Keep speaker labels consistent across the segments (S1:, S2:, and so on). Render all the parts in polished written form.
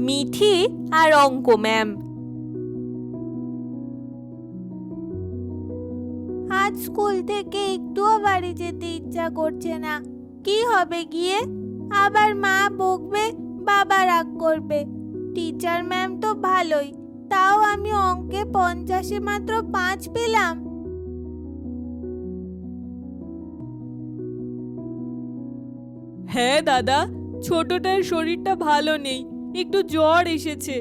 S1: মিঠি আর অঙ্ক ম্যাম। আজ স্কুল থেকে একটুও বাড়ি যেতে ইচ্ছা করছে না। কি হবে গিয়ে? আবার মা বকবে, বাবা রাগ করবে। টিচার ম্যাম তো ভালোই, তাও আমি অঙ্কে 50-এ মাত্র 5 পেলাম।
S2: হ্যাঁ দাদা, ছোটটার শরীরটা ভালো নেই, একটু জ্বর এসেছে।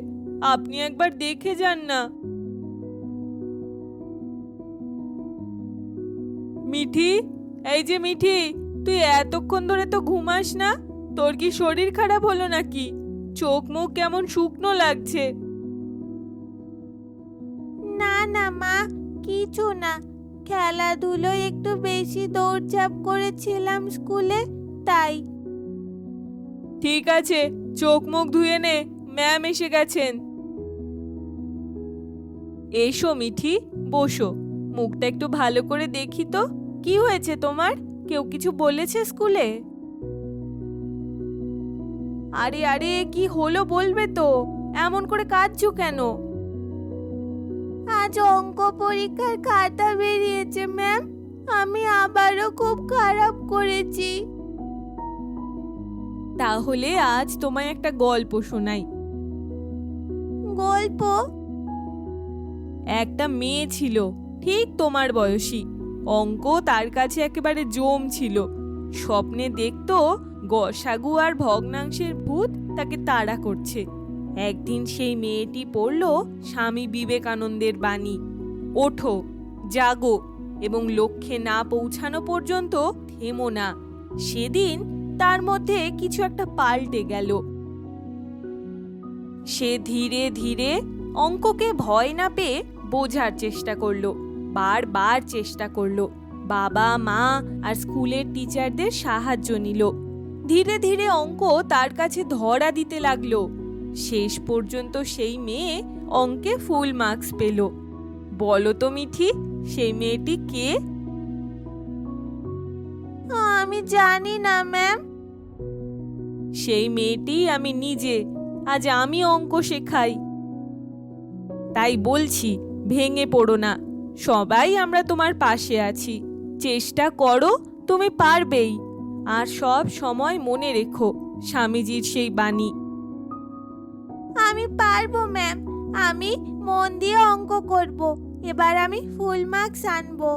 S2: আপনি একবার দেখে যান না। মিঠি, এই যে মিঠি, তুই এতক্ষণ ধরে তো ঘুমাস না? তোর কি শরীর খারাপ হলো নাকি? চোখ মুখ কেমন শুকনো লাগছে।
S1: না না মা, কিছু না। খেলাধুলোয় একটু বেশি দৌড়ঝাঁপ করেছিলাম স্কুলে, তাই।
S2: ঠিক আছে, চোখ মুখ ধুয়ে নে, ম্যাম এসে গেছেন। এসো মিঠি, বসো। মুখটা একটু ভালো করে দেখি তো। কি হয়েছে তোমার? কেউ কিছু বলেছে স্কুলে? আরে আরে, কি হলো বলবে তো? এমন করে কাঁদছো কেন?
S1: আজ অঙ্ক পরীক্ষার খাতা বেরিয়েছে ম্যাম। আমি আবারও খুব খারাপ করেছি।
S2: তাহলে আজ তোমায় একটা গল্প শোনাই।
S1: গল্প?
S2: একটা মেয়ে ছিল, ঠিক তোমার বয়সী। অঙ্ক তার কাছে একেবারে জম ছিল। স্বপ্নে দেখতো গসাগু আর ভগ্নাংশের ভূত তাকে তাড়া করছে। একদিন সেই মেয়েটি পড়ল স্বামী বিবেকানন্দের বাণী, ওঠো, জাগো এবং লক্ষ্যে না পৌঁছানো পর্যন্ত থেমো না। সেদিন তার মধ্যে কিছু একটা পাল্টে গেল। সে ধীরে ধীরে অঙ্ককে ভয় না পেয়ে বোঝার চেষ্টা করলো, বারবার চেষ্টা করলো। বাবা মা আর স্কুলের টিচারদের সাহায্য নিল। ধীরে ধীরে অঙ্ক তার কাছে ধরা দিতে লাগলো। শেষ পর্যন্ত সেই মেয়ে অঙ্কে ফুল মার্কস পেল। বলো তো মিঠি, সেই মেয়েটি কে?
S1: আমি জানি না ম্যাম।
S2: সেই মেয়েটি আমি নিজে। আজ আমি অঙ্ক শেখাই। তাই বলছি, ভেঙে পড়ো না। সবাই আমরা তোমার পাশে আছি। চেষ্টা করো, তুমি পারবেই। আর সব সময় মনে রেখো স্বামীজির সেই বাণী।
S1: আমি পারবো ম্যাম। আমি মন দিয়ে অঙ্ক করব। এবার আমি ফুল মার্কস আনবো।